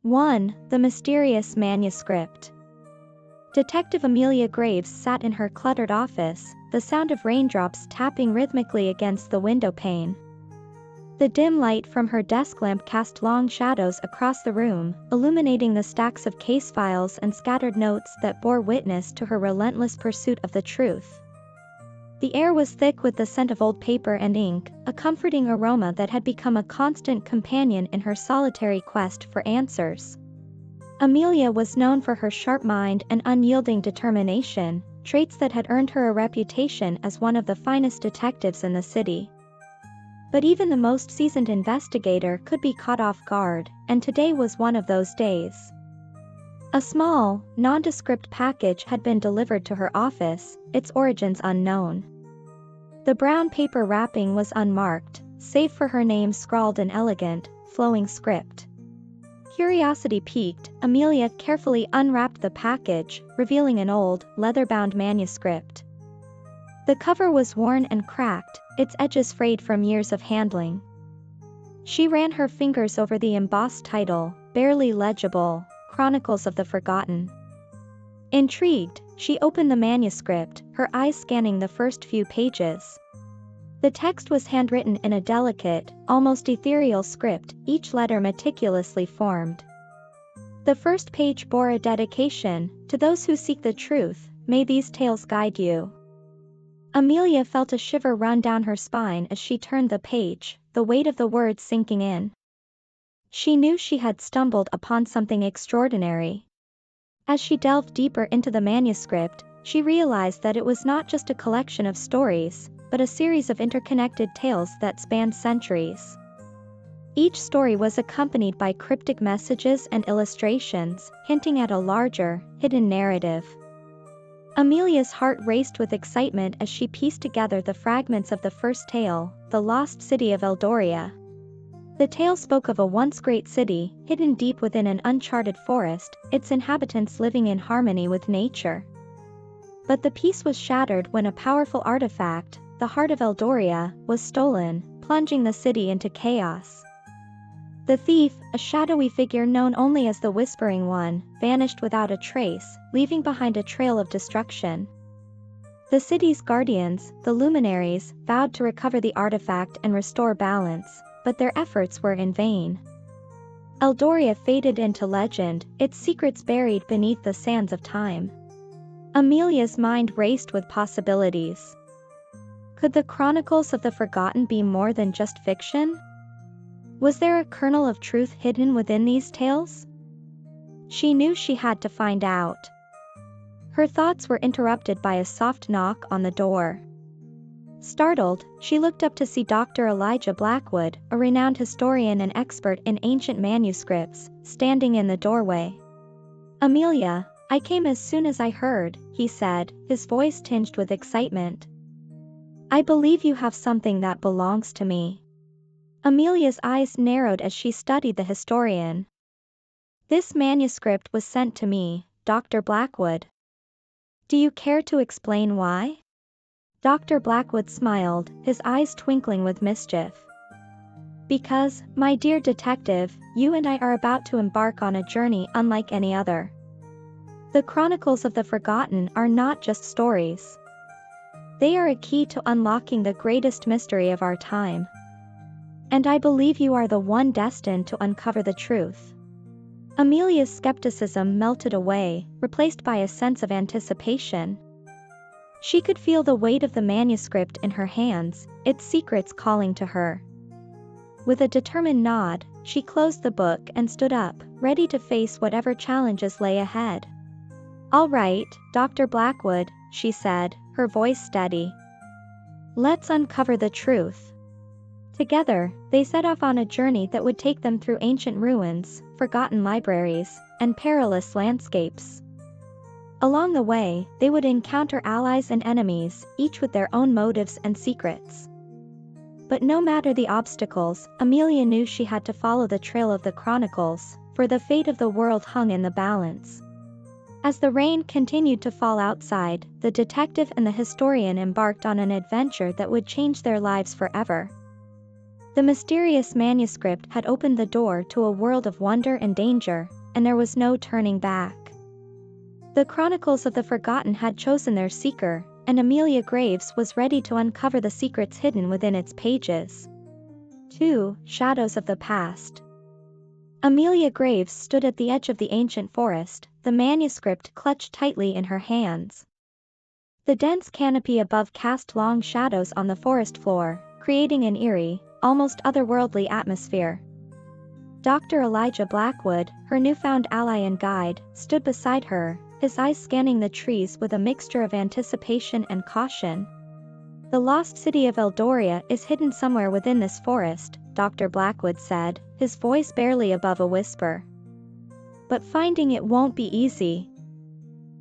1. The Mysterious Manuscript. Detective Amelia Graves sat in her cluttered office, the sound of raindrops tapping rhythmically against the window pane. The dim light from her desk lamp cast long shadows across the room, illuminating the stacks of case files and scattered notes that bore witness to her relentless pursuit of the truth. The air was thick with the scent of old paper and ink, a comforting aroma that had become a constant companion in her solitary quest for answers. Amelia was known for her sharp mind and unyielding determination, traits that had earned her a reputation as one of the finest detectives in the city. But even the most seasoned investigator could be caught off guard, and today was one of those days. A small, nondescript package had been delivered to her office, its origins unknown. The brown paper wrapping was unmarked, save for her name scrawled in elegant, flowing script. Curiosity piqued, Amelia carefully unwrapped the package, revealing an old, leather-bound manuscript. The cover was worn and cracked, its edges frayed from years of handling. She ran her fingers over the embossed title, barely legible, Chronicles of the Forgotten. Intrigued, she opened the manuscript, her eyes scanning the first few pages. The text was handwritten in a delicate, almost ethereal script, each letter meticulously formed. The first page bore a dedication, "To those who seek the truth, may these tales guide you." Amelia felt a shiver run down her spine as she turned the page, the weight of the words sinking in. She knew she had stumbled upon something extraordinary. As she delved deeper into the manuscript, she realized that it was not just a collection of stories, but a series of interconnected tales that spanned centuries. Each story was accompanied by cryptic messages and illustrations, hinting at a larger, hidden narrative. Amelia's heart raced with excitement as she pieced together the fragments of the first tale, The Lost City of Eldoria. The tale spoke of a once great city, hidden deep within an uncharted forest, its inhabitants living in harmony with nature. But the peace was shattered when a powerful artifact, the heart of Eldoria, was stolen, plunging the city into chaos. The thief, a shadowy figure known only as the Whispering One, vanished without a trace, leaving behind a trail of destruction. The city's guardians, the luminaries, vowed to recover the artifact and restore balance, but their efforts were in vain. Eldoria faded into legend, its secrets buried beneath the sands of time. Amelia's mind raced with possibilities. Could the Chronicles of the Forgotten be more than just fiction? Was there a kernel of truth hidden within these tales? She knew she had to find out. Her thoughts were interrupted by a soft knock on the door. Startled, she looked up to see Dr. Elijah Blackwood, a renowned historian and expert in ancient manuscripts, standing in the doorway. "Amelia, I came as soon as I heard," he said, his voice tinged with excitement. "I believe you have something that belongs to me." Amelia's eyes narrowed as she studied the historian. "This manuscript was sent to me, Dr. Blackwood. Do you care to explain why?" Dr. Blackwood smiled, his eyes twinkling with mischief. "Because, my dear detective, you and I are about to embark on a journey unlike any other. The Chronicles of the Forgotten are not just stories. They are a key to unlocking the greatest mystery of our time. And I believe you are the one destined to uncover the truth." Amelia's skepticism melted away, replaced by a sense of anticipation. She could feel the weight of the manuscript in her hands, its secrets calling to her. With a determined nod, she closed the book and stood up, ready to face whatever challenges lay ahead. "All right, Dr. Blackwood," she said, her voice steady. "Let's uncover the truth." Together, they set off on a journey that would take them through ancient ruins, forgotten libraries, and perilous landscapes. Along the way, they would encounter allies and enemies, each with their own motives and secrets. But no matter the obstacles, Amelia knew she had to follow the trail of the Chronicles, for the fate of the world hung in the balance. As the rain continued to fall outside, the detective and the historian embarked on an adventure that would change their lives forever. The mysterious manuscript had opened the door to a world of wonder and danger, and there was no turning back. The Chronicles of the Forgotten had chosen their seeker, and Amelia Graves was ready to uncover the secrets hidden within its pages. 2. Shadows of the Past. Amelia Graves stood at the edge of the ancient forest, the manuscript clutched tightly in her hands. The dense canopy above cast long shadows on the forest floor, creating an eerie, almost otherworldly atmosphere. Dr. Elijah Blackwood, her newfound ally and guide, stood beside her, his eyes scanning the trees with a mixture of anticipation and caution. The lost city of Eldoria is hidden somewhere within this forest, Dr. Blackwood said, his voice barely above a whisper. But finding it won't be easy.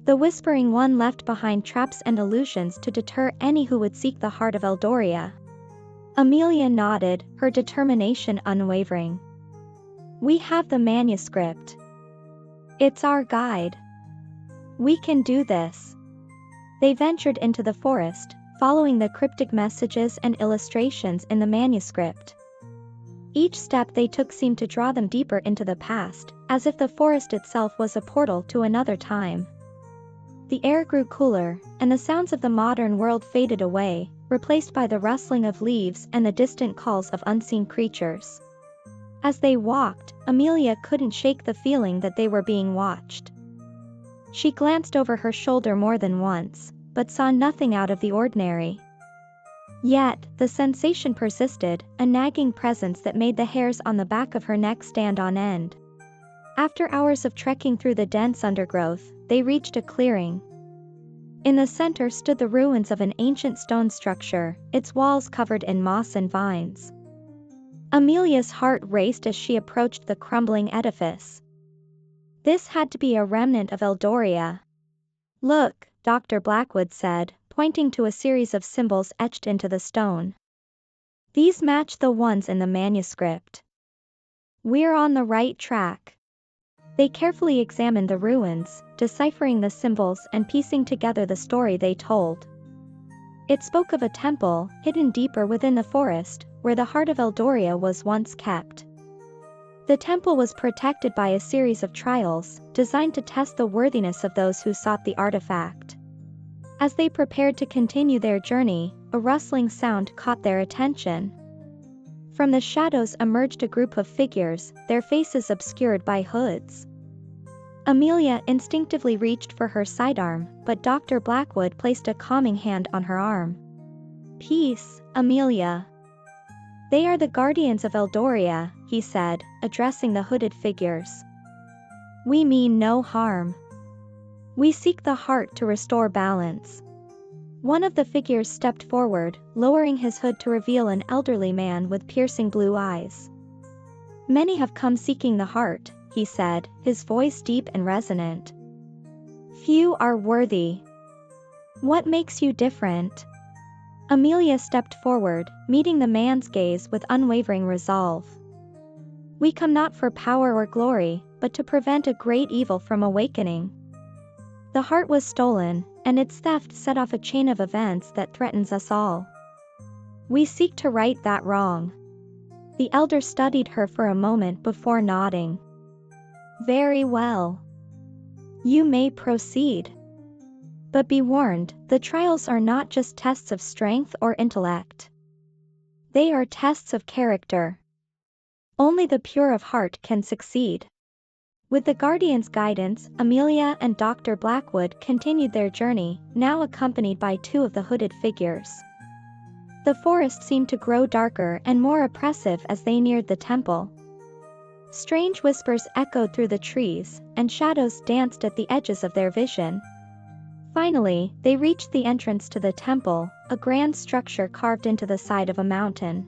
The whispering one left behind traps and illusions to deter any who would seek the heart of Eldoria. Amelia nodded, her determination unwavering. We have the manuscript. It's our guide. We can do this. They ventured into the forest, following the cryptic messages and illustrations in the manuscript. Each step they took seemed to draw them deeper into the past, as if the forest itself was a portal to another time. The air grew cooler, and the sounds of the modern world faded away, replaced by the rustling of leaves and the distant calls of unseen creatures. As they walked, Amelia couldn't shake the feeling that they were being watched. She glanced over her shoulder more than once, but saw nothing out of the ordinary. Yet, the sensation persisted, a nagging presence that made the hairs on the back of her neck stand on end. After hours of trekking through the dense undergrowth, they reached a clearing. In the center stood the ruins of an ancient stone structure, its walls covered in moss and vines. Amelia's heart raced as she approached the crumbling edifice. This had to be a remnant of Eldoria. Look, Dr. Blackwood said, pointing to a series of symbols etched into the stone. These match the ones in the manuscript. We're on the right track. They carefully examined the ruins, deciphering the symbols and piecing together the story they told. It spoke of a temple, hidden deeper within the forest, where the heart of Eldoria was once kept. The temple was protected by a series of trials, designed to test the worthiness of those who sought the artifact. As they prepared to continue their journey, a rustling sound caught their attention. From the shadows emerged a group of figures, their faces obscured by hoods. Amelia instinctively reached for her sidearm, but Dr. Blackwood placed a calming hand on her arm. Peace, Amelia. They are the guardians of Eldoria, he said, addressing the hooded figures. We mean no harm. We seek the heart to restore balance. One of the figures stepped forward, lowering his hood to reveal an elderly man with piercing blue eyes. Many have come seeking the heart, he said, his voice deep and resonant. Few are worthy. What makes you different? Amelia stepped forward, meeting the man's gaze with unwavering resolve. We come not for power or glory, but to prevent a great evil from awakening. The heart was stolen, and its theft set off a chain of events that threatens us all. We seek to right that wrong. The elder studied her for a moment before nodding. Very well. You may proceed. But be warned, the trials are not just tests of strength or intellect. They are tests of character. Only the pure of heart can succeed. With the guardian's guidance, Amelia and Dr. Blackwood continued their journey, now accompanied by two of the hooded figures. The forest seemed to grow darker and more oppressive as they neared the temple. Strange whispers echoed through the trees, and shadows danced at the edges of their vision. Finally, they reached the entrance to the temple, a grand structure carved into the side of a mountain.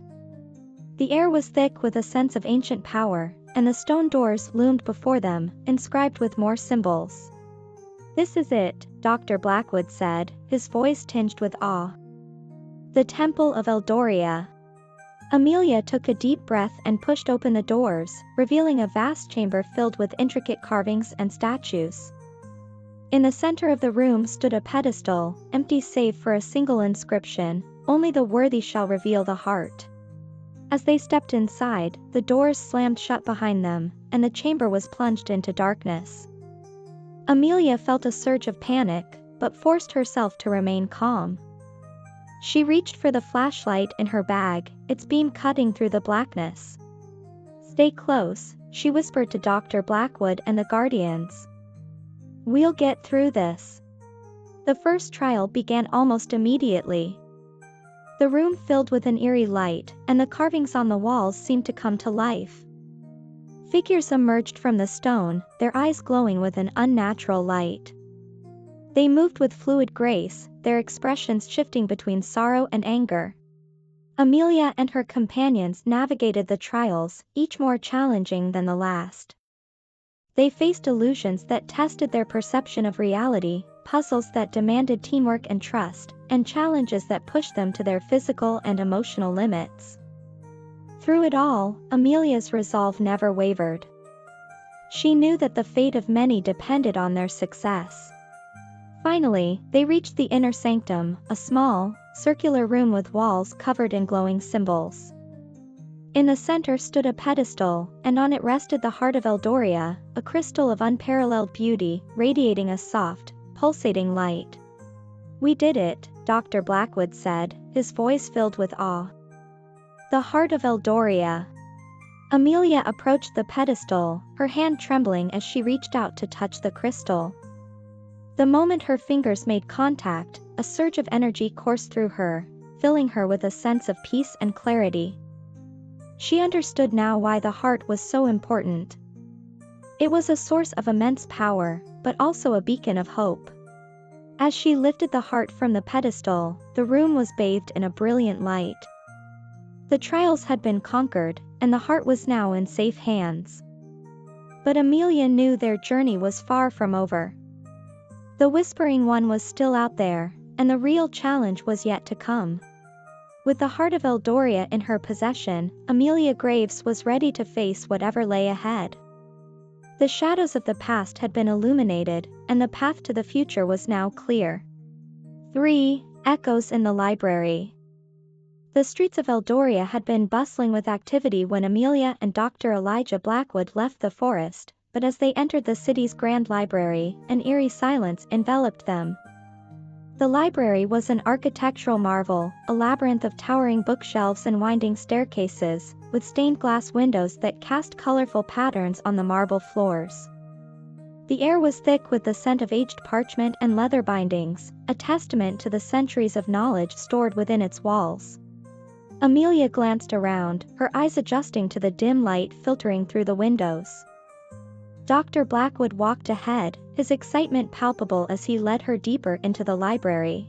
The air was thick with a sense of ancient power, and the stone doors loomed before them, inscribed with more symbols. This is it, Dr. Blackwood said, his voice tinged with awe. The Temple of Eldoria. Amelia took a deep breath and pushed open the doors, revealing a vast chamber filled with intricate carvings and statues. In the center of the room stood a pedestal, empty save for a single inscription, "Only the worthy shall reveal the heart." As they stepped inside, the doors slammed shut behind them, and the chamber was plunged into darkness. Amelia felt a surge of panic, but forced herself to remain calm. She reached for the flashlight in her bag, its beam cutting through the blackness. "Stay close," she whispered to Dr. Blackwood and the guardians. "We'll get through this." The first trial began almost immediately. The room filled with an eerie light, and the carvings on the walls seemed to come to life. Figures emerged from the stone, their eyes glowing with an unnatural light. They moved with fluid grace, their expressions shifting between sorrow and anger. Amelia and her companions navigated the trials, each more challenging than the last. They faced illusions that tested their perception of reality, puzzles that demanded teamwork and trust, and challenges that pushed them to their physical and emotional limits. Through it all, Amelia's resolve never wavered. She knew that the fate of many depended on their success. Finally, they reached the inner sanctum, a small, circular room with walls covered in glowing symbols. In the center stood a pedestal, and on it rested the heart of Eldoria, a crystal of unparalleled beauty, radiating a soft, pulsating light. "We did it," Dr. Blackwood said, his voice filled with awe. "The heart of Eldoria." Amelia approached the pedestal, her hand trembling as she reached out to touch the crystal. The moment her fingers made contact, a surge of energy coursed through her, filling her with a sense of peace and clarity. She understood now why the heart was so important. It was a source of immense power, but also a beacon of hope. As she lifted the heart from the pedestal, the room was bathed in a brilliant light. The trials had been conquered, and the heart was now in safe hands. But Amelia knew their journey was far from over. The Whispering One was still out there, and the real challenge was yet to come. With the heart of Eldoria in her possession, Amelia Graves was ready to face whatever lay ahead. The shadows of the past had been illuminated, and the path to the future was now clear. 3. Echoes in the library. The streets of Eldoria had been bustling with activity when Amelia and Dr. Elijah Blackwood left the forest, but as they entered the city's grand library, an eerie silence enveloped them. The library was an architectural marvel, a labyrinth of towering bookshelves and winding staircases, with stained glass windows that cast colorful patterns on the marble floors. The air was thick with the scent of aged parchment and leather bindings, a testament to the centuries of knowledge stored within its walls. Amelia glanced around, her eyes adjusting to the dim light filtering through the windows. Dr. Blackwood walked ahead, his excitement palpable as he led her deeper into the library.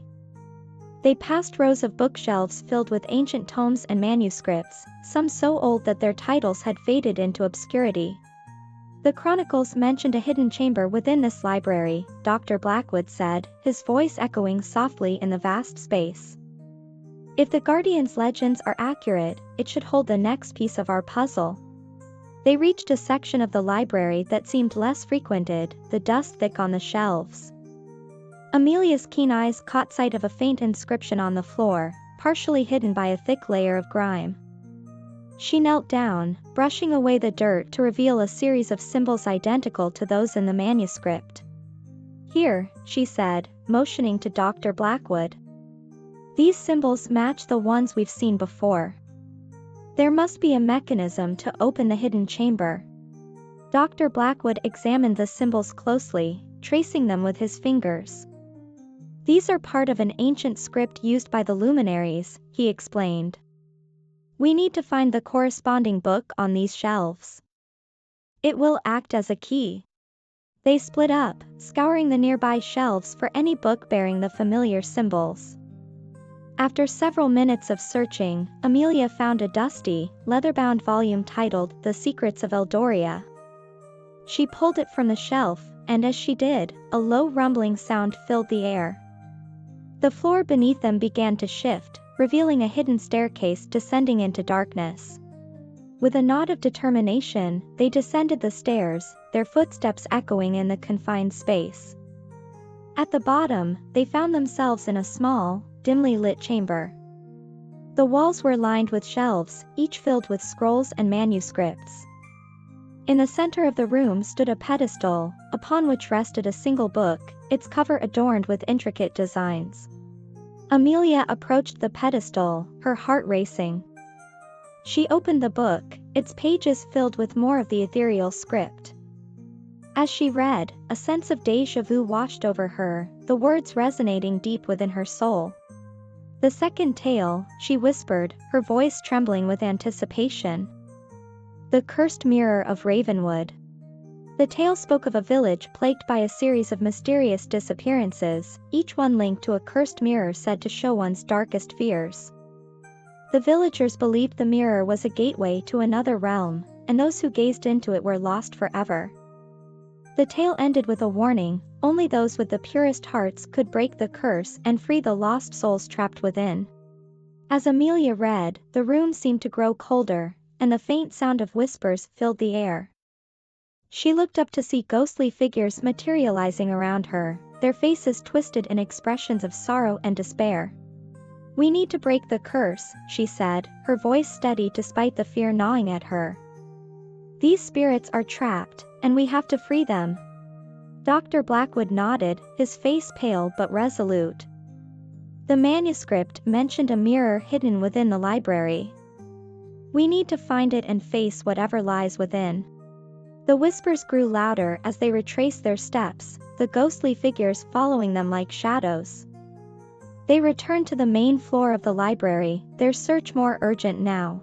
They passed rows of bookshelves filled with ancient tomes and manuscripts, some so old that their titles had faded into obscurity. "The Chronicles mentioned a hidden chamber within this library," Dr. Blackwood said, his voice echoing softly in the vast space. "If the Guardian's legends are accurate, it should hold the next piece of our puzzle." They reached a section of the library that seemed less frequented, the dust thick on the shelves. Amelia's keen eyes caught sight of a faint inscription on the floor, partially hidden by a thick layer of grime. She knelt down, brushing away the dirt to reveal a series of symbols identical to those in the manuscript. "Here," she said, motioning to Dr. Blackwood. "These symbols match the ones we've seen before. There must be a mechanism to open the hidden chamber." Dr. Blackwood examined the symbols closely, tracing them with his fingers. "These are part of an ancient script used by the luminaries," he explained. "We need to find the corresponding book on these shelves. It will act as a key." They split up, scouring the nearby shelves for any book bearing the familiar symbols. After several minutes of searching, Amelia found a dusty, leather-bound volume titled The Secrets of Eldoria. She pulled it from the shelf, and as she did, a low rumbling sound filled the air. The floor beneath them began to shift, revealing a hidden staircase descending into darkness. With a nod of determination, they descended the stairs, their footsteps echoing in the confined space. At the bottom, they found themselves in a small, dimly lit chamber. The walls were lined with shelves, each filled with scrolls and manuscripts. In the center of the room stood a pedestal, upon which rested a single book, its cover adorned with intricate designs. Amelia approached the pedestal, her heart racing. She opened the book, its pages filled with more of the ethereal script. As she read, a sense of déjà vu washed over her, the words resonating deep within her soul. "The second tale," she whispered, her voice trembling with anticipation. "The Cursed Mirror of Ravenwood." The tale spoke of a village plagued by a series of mysterious disappearances, each one linked to a cursed mirror said to show one's darkest fears. The villagers believed the mirror was a gateway to another realm, and those who gazed into it were lost forever. The tale ended with a warning: only those with the purest hearts could break the curse and free the lost souls trapped within. As Amelia read, the room seemed to grow colder, and the faint sound of whispers filled the air. She looked up to see ghostly figures materializing around her, their faces twisted in expressions of sorrow and despair. "We need to break the curse," she said, her voice steady despite the fear gnawing at her. "These spirits are trapped, and we have to free them." Dr. Blackwood nodded, his face pale but resolute. "The manuscript mentioned a mirror hidden within the library. We need to find it and face whatever lies within." The whispers grew louder as they retraced their steps, the ghostly figures following them like shadows. They returned to the main floor of the library, their search more urgent now.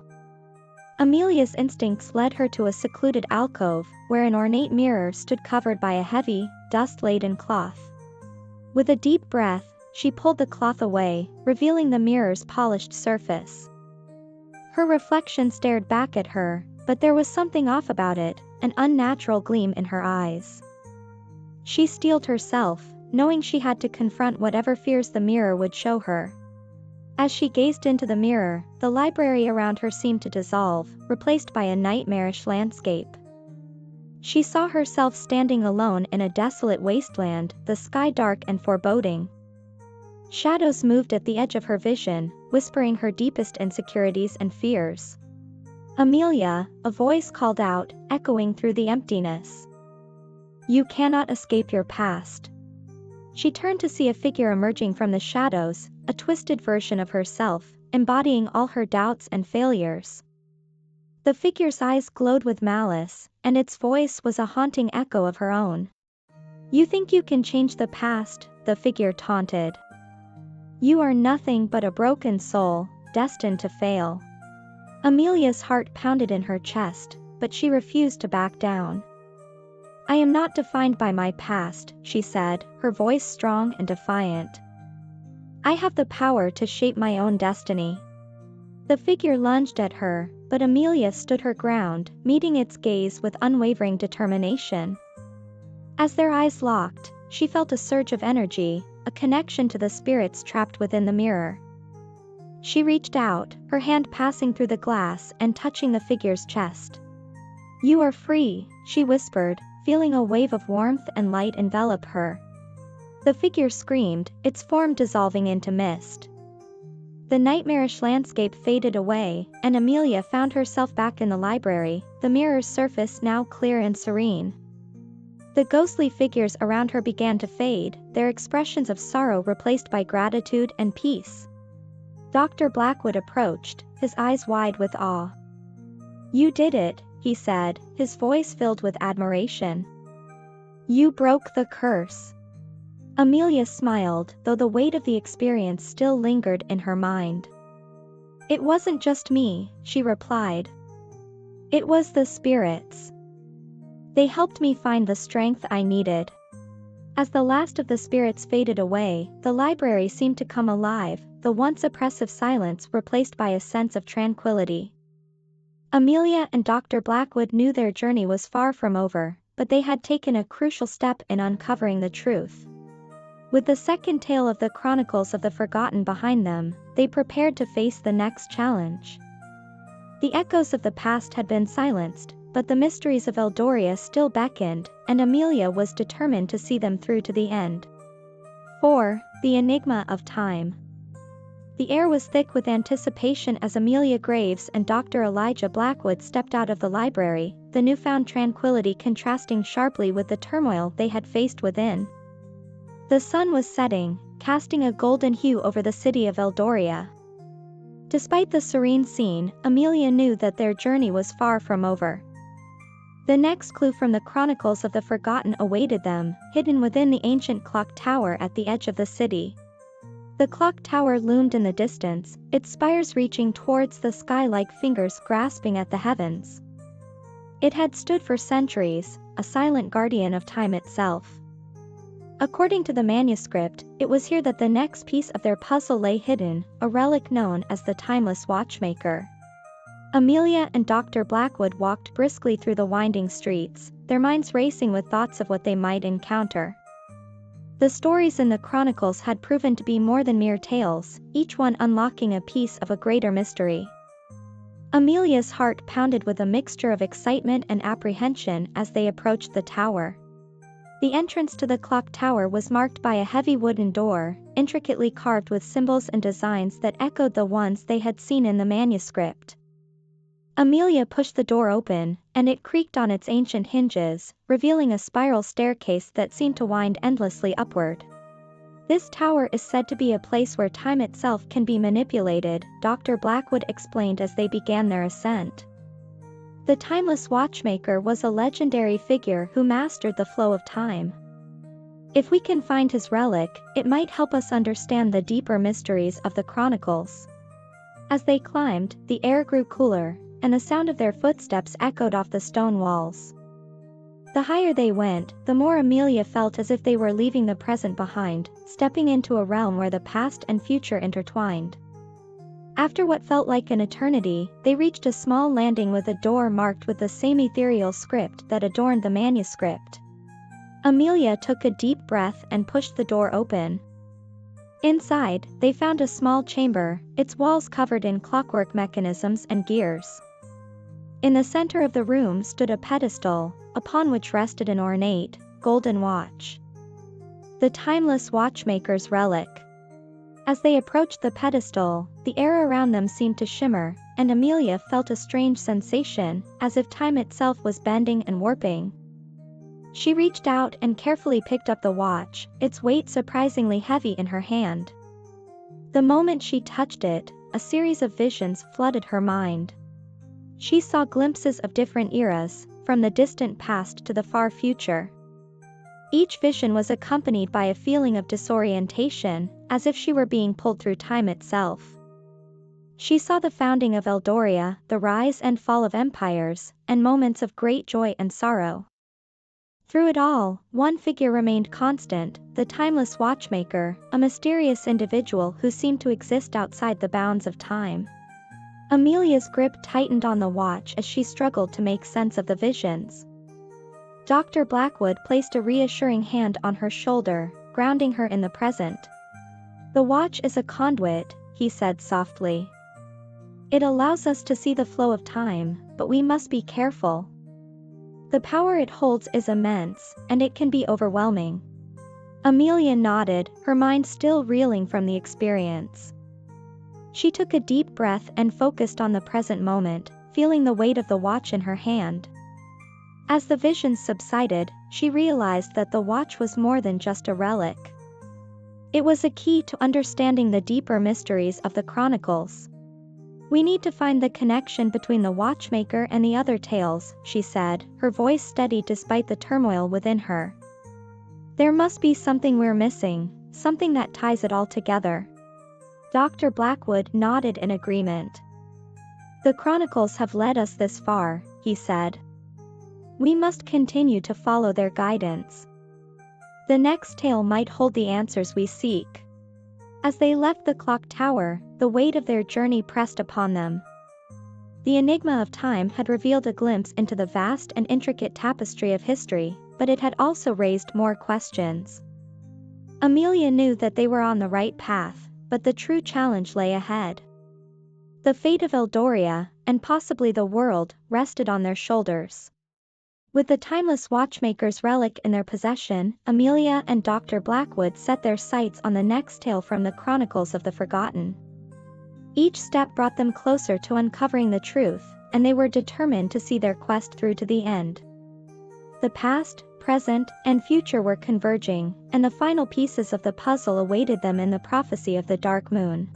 Amelia's instincts led her to a secluded alcove, where an ornate mirror stood covered by a heavy, dust-laden cloth. With a deep breath, she pulled the cloth away, revealing the mirror's polished surface. Her reflection stared back at her, but there was something off about it, an unnatural gleam in her eyes. She steeled herself, knowing she had to confront whatever fears the mirror would show her. As she gazed into the mirror, the library around her seemed to dissolve, replaced by a nightmarish landscape. She saw herself standing alone in a desolate wasteland, the sky dark and foreboding. Shadows moved at the edge of her vision, whispering her deepest insecurities and fears. "Amelia," a voice called out, echoing through the emptiness. "You cannot escape your past." She turned to see a figure emerging from the shadows, a twisted version of herself, embodying all her doubts and failures. The figure's eyes glowed with malice, and its voice was a haunting echo of her own. "You think you can change the past," the figure taunted. "You are nothing but a broken soul, destined to fail." Amelia's heart pounded in her chest, but she refused to back down. "I am not defined by my past," she said, her voice strong and defiant. "I have the power to shape my own destiny." The figure lunged at her, but Amelia stood her ground, meeting its gaze with unwavering determination. As their eyes locked, she felt a surge of energy, a connection to the spirits trapped within the mirror. She reached out, her hand passing through the glass and touching the figure's chest. "You are free," she whispered, feeling a wave of warmth and light envelop her. The figure screamed, its form dissolving into mist. The nightmarish landscape faded away, and Amelia found herself back in the library, the mirror's surface now clear and serene. The ghostly figures around her began to fade, their expressions of sorrow replaced by gratitude and peace. Dr. Blackwood approached, his eyes wide with awe. "You did it," he said, his voice filled with admiration. "You broke the curse." Amelia smiled, though the weight of the experience still lingered in her mind. "It wasn't just me," she replied. "It was the spirits. They helped me find the strength I needed." As the last of the spirits faded away, the library seemed to come alive, the once oppressive silence replaced by a sense of tranquility. Amelia and Dr. Blackwood knew their journey was far from over, but they had taken a crucial step in uncovering the truth. With the second tale of the Chronicles of the Forgotten behind them, they prepared to face the next challenge. The echoes of the past had been silenced, but the mysteries of Eldoria still beckoned, and Amelia was determined to see them through to the end. 4. The Enigma of Time. The air was thick with anticipation as Amelia Graves and Dr. Elijah Blackwood stepped out of the library, the newfound tranquility contrasting sharply with the turmoil they had faced within. The sun was setting, casting a golden hue over the city of Eldoria. Despite the serene scene, Amelia knew that their journey was far from over. The next clue from the Chronicles of the Forgotten awaited them, hidden within the ancient clock tower at the edge of the city. The clock tower loomed in the distance, its spires reaching towards the sky like fingers grasping at the heavens. It had stood for centuries, a silent guardian of time itself. According to the manuscript, it was here that the next piece of their puzzle lay hidden, a relic known as the Timeless Watchmaker. Amelia and Dr. Blackwood walked briskly through the winding streets, their minds racing with thoughts of what they might encounter. The stories in the Chronicles had proven to be more than mere tales, each one unlocking a piece of a greater mystery. Amelia's heart pounded with a mixture of excitement and apprehension as they approached the tower. The entrance to the clock tower was marked by a heavy wooden door, intricately carved with symbols and designs that echoed the ones they had seen in the manuscript. Amelia pushed the door open, and it creaked on its ancient hinges, revealing a spiral staircase that seemed to wind endlessly upward. This tower is said to be a place where time itself can be manipulated, Dr. Blackwood explained as they began their ascent. The Timeless Watchmaker was a legendary figure who mastered the flow of time. If we can find his relic, it might help us understand the deeper mysteries of the Chronicles. As they climbed, the air grew cooler, and the sound of their footsteps echoed off the stone walls. The higher they went, the more Amelia felt as if they were leaving the present behind, stepping into a realm where the past and future intertwined. After what felt like an eternity, they reached a small landing with a door marked with the same ethereal script that adorned the manuscript. Amelia took a deep breath and pushed the door open. Inside, they found a small chamber, its walls covered in clockwork mechanisms and gears. In the center of the room stood a pedestal, upon which rested an ornate, golden watch. The Timeless Watchmaker's relic. As they approached the pedestal, the air around them seemed to shimmer, and Amelia felt a strange sensation, as if time itself was bending and warping. She reached out and carefully picked up the watch, its weight surprisingly heavy in her hand. The moment she touched it, a series of visions flooded her mind. She saw glimpses of different eras, from the distant past to the far future. Each vision was accompanied by a feeling of disorientation, as if she were being pulled through time itself. She saw the founding of Eldoria, the rise and fall of empires, and moments of great joy and sorrow. Through it all, one figure remained constant, the Timeless Watchmaker, a mysterious individual who seemed to exist outside the bounds of time. Amelia's grip tightened on the watch as she struggled to make sense of the visions. Dr. Blackwood placed a reassuring hand on her shoulder, grounding her in the present. "The watch is a conduit," he said softly. "It allows us to see the flow of time, but we must be careful. The power it holds is immense, and it can be overwhelming." Amelia nodded, her mind still reeling from the experience. She took a deep breath and focused on the present moment, feeling the weight of the watch in her hand. As the visions subsided, she realized that the watch was more than just a relic. It was a key to understanding the deeper mysteries of the Chronicles. "We need to find the connection between the watchmaker and the other tales," she said, her voice steady despite the turmoil within her. "There must be something we're missing, something that ties it all together." Dr. Blackwood nodded in agreement. "The Chronicles have led us this far," he said. "We must continue to follow their guidance. The next tale might hold the answers we seek." As they left the clock tower, the weight of their journey pressed upon them. The enigma of time had revealed a glimpse into the vast and intricate tapestry of history, but it had also raised more questions. Amelia knew that they were on the right path, but the true challenge lay ahead. The fate of Eldoria, and possibly the world, rested on their shoulders. With the Timeless Watchmaker's relic in their possession, Amelia and Dr. Blackwood set their sights on the next tale from the Chronicles of the Forgotten. Each step brought them closer to uncovering the truth, and they were determined to see their quest through to the end. The past, present, and future were converging, and the final pieces of the puzzle awaited them in the prophecy of the dark moon.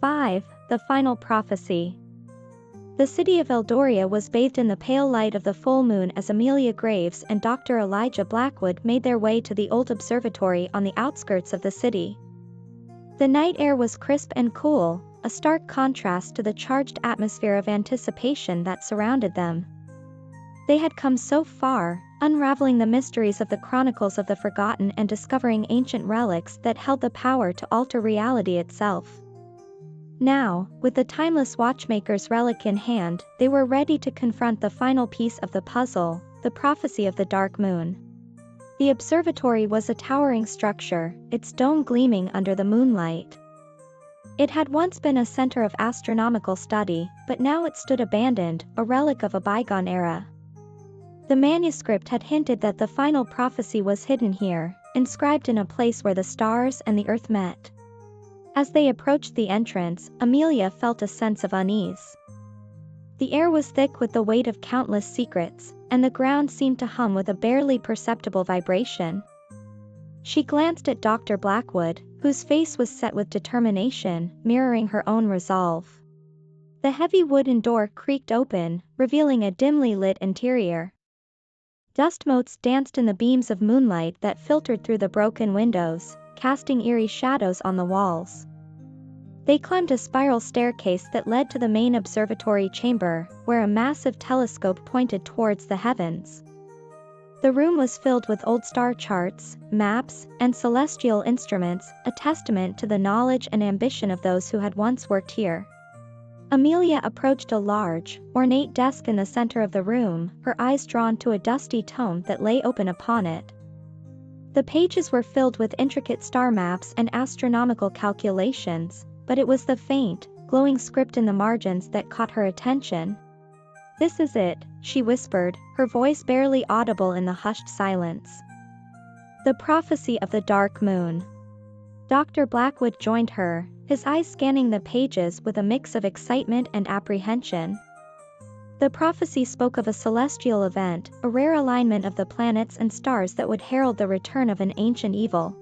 5. The final prophecy. The city of Eldoria was bathed in the pale light of the full moon as Amelia Graves and Dr. Elijah Blackwood made their way to the old observatory on the outskirts of the city. The night air was crisp and cool, a stark contrast to the charged atmosphere of anticipation that surrounded them. They had come so far, unraveling the mysteries of the Chronicles of the Forgotten and discovering ancient relics that held the power to alter reality itself. Now, with the timeless watchmaker's relic in hand, they were ready to confront the final piece of the puzzle, the prophecy of the dark moon. The observatory was a towering structure, its dome gleaming under the moonlight. It had once been a center of astronomical study, but now it stood abandoned, a relic of a bygone era. The manuscript had hinted that the final prophecy was hidden here, inscribed in a place where the stars and the earth met. As they approached the entrance, Amelia felt a sense of unease. The air was thick with the weight of countless secrets, and the ground seemed to hum with a barely perceptible vibration. She glanced at Dr. Blackwood, whose face was set with determination, mirroring her own resolve. The heavy wooden door creaked open, revealing a dimly lit interior. Dust motes danced in the beams of moonlight that filtered through the broken windows, casting eerie shadows on the walls. They climbed a spiral staircase that led to the main observatory chamber, where a massive telescope pointed towards the heavens. The room was filled with old star charts, maps, and celestial instruments, a testament to the knowledge and ambition of those who had once worked here. Amelia approached a large, ornate desk in the center of the room, her eyes drawn to a dusty tome that lay open upon it. The pages were filled with intricate star maps and astronomical calculations, but it was the faint, glowing script in the margins that caught her attention. "This is it," she whispered, her voice barely audible in the hushed silence. "The prophecy of the dark moon." Dr. Blackwood joined her, his eyes scanning the pages with a mix of excitement and apprehension. The prophecy spoke of a celestial event, a rare alignment of the planets and stars that would herald the return of an ancient evil.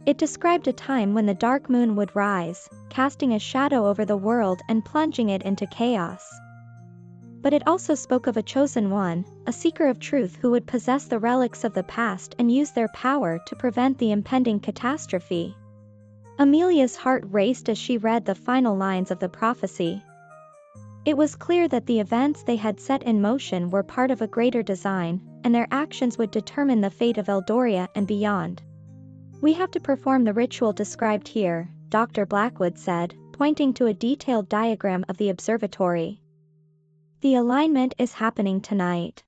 It described a time when the dark moon would rise, casting a shadow over the world and plunging it into chaos. But it also spoke of a chosen one, a seeker of truth who would possess the relics of the past and use their power to prevent the impending catastrophe. Amelia's heart raced as she read the final lines of the prophecy. It was clear that the events they had set in motion were part of a greater design, and their actions would determine the fate of Eldoria and beyond. "We have to perform the ritual described here," Dr. Blackwood said, pointing to a detailed diagram of the observatory. "The alignment is happening tonight.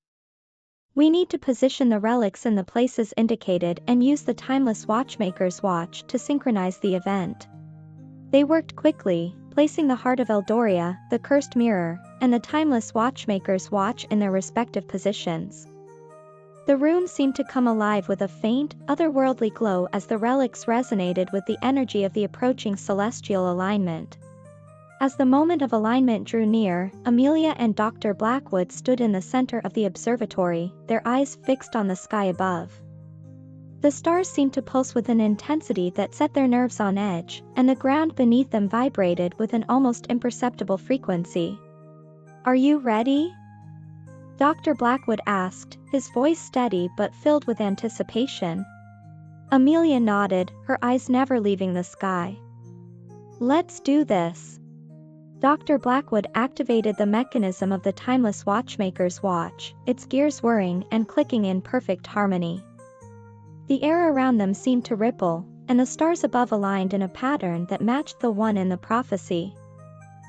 We need to position the relics in the places indicated and use the timeless watchmaker's watch to synchronize the event." They worked quickly, placing the heart of Eldoria, the cursed mirror, and the timeless watchmaker's watch in their respective positions. The room seemed to come alive with a faint, otherworldly glow as the relics resonated with the energy of the approaching celestial alignment. As the moment of alignment drew near, Amelia and Dr. Blackwood stood in the center of the observatory, their eyes fixed on the sky above. The stars seemed to pulse with an intensity that set their nerves on edge, and the ground beneath them vibrated with an almost imperceptible frequency. "Are you ready?" Dr. Blackwood asked, his voice steady but filled with anticipation. Amelia nodded, her eyes never leaving the sky. "Let's do this." Dr. Blackwood activated the mechanism of the timeless watchmaker's watch, its gears whirring and clicking in perfect harmony. The air around them seemed to ripple, and the stars above aligned in a pattern that matched the one in the prophecy.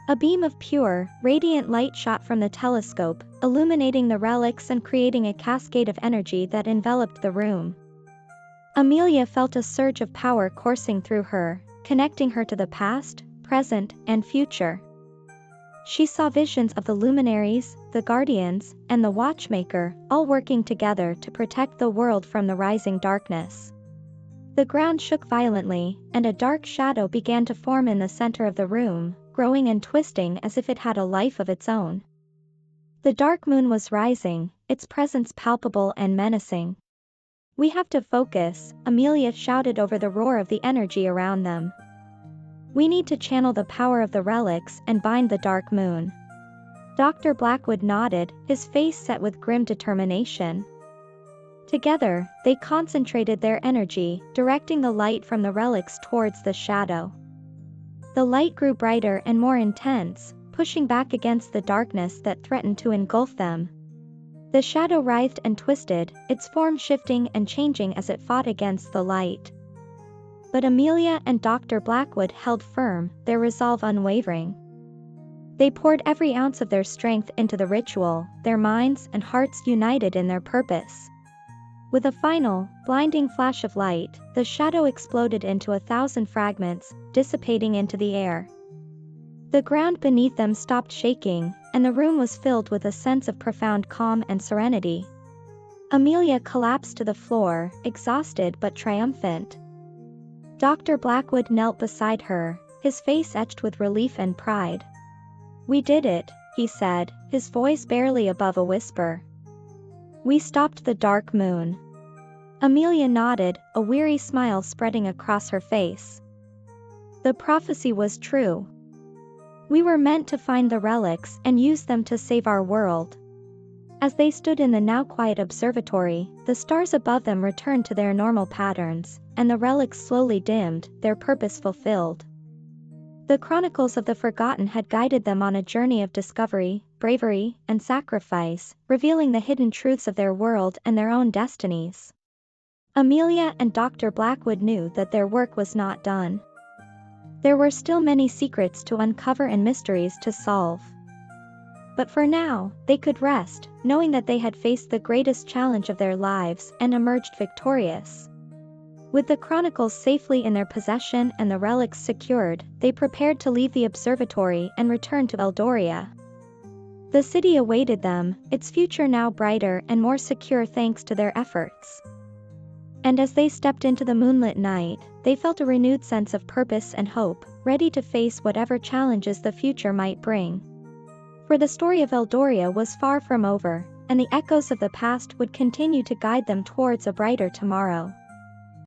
A beam of pure, radiant light shot from the telescope, illuminating the relics and creating a cascade of energy that enveloped the room. Amelia felt a surge of power coursing through her, connecting her to the past, present, and future. She saw visions of the luminaries, the guardians, and the watchmaker, all working together to protect the world from the rising darkness. The ground shook violently, and a dark shadow began to form in the center of the room, growing and twisting as if it had a life of its own. The dark moon was rising, its presence palpable and menacing. "We have to focus," Amelia shouted over the roar of the energy around them. "We need to channel the power of the relics and bind the dark moon." Dr. Blackwood nodded, his face set with grim determination. Together, they concentrated their energy, directing the light from the relics towards the shadow. The light grew brighter and more intense, pushing back against the darkness that threatened to engulf them. The shadow writhed and twisted, its form shifting and changing as it fought against the light. But Amelia and Dr. Blackwood held firm, their resolve unwavering. They poured every ounce of their strength into the ritual, their minds and hearts united in their purpose. With a final, blinding flash of light, the shadow exploded into 1,000 fragments, dissipating into the air. The ground beneath them stopped shaking, and the room was filled with a sense of profound calm and serenity. Amelia collapsed to the floor, exhausted but triumphant. Dr. Blackwood knelt beside her, his face etched with relief and pride. "We did it," he said, his voice barely above a whisper. "We stopped the dark moon." Amelia nodded, a weary smile spreading across her face. The prophecy was true. We were meant to find the relics and use them to save our world. As they stood in the now quiet observatory, the stars above them returned to their normal patterns, and the relics slowly dimmed, their purpose fulfilled. The Chronicles of the Forgotten had guided them on a journey of discovery, bravery, and sacrifice, revealing the hidden truths of their world and their own destinies. Amelia and Dr. Blackwood knew that their work was not done. There were still many secrets to uncover and mysteries to solve. But for now, they could rest, knowing that they had faced the greatest challenge of their lives and emerged victorious. With the Chronicles safely in their possession and the relics secured, they prepared to leave the observatory and return to Eldoria. The city awaited them, its future now brighter and more secure thanks to their efforts. And as they stepped into the moonlit night, they felt a renewed sense of purpose and hope, ready to face whatever challenges the future might bring. For the story of Eldoria was far from over, and the echoes of the past would continue to guide them towards a brighter tomorrow.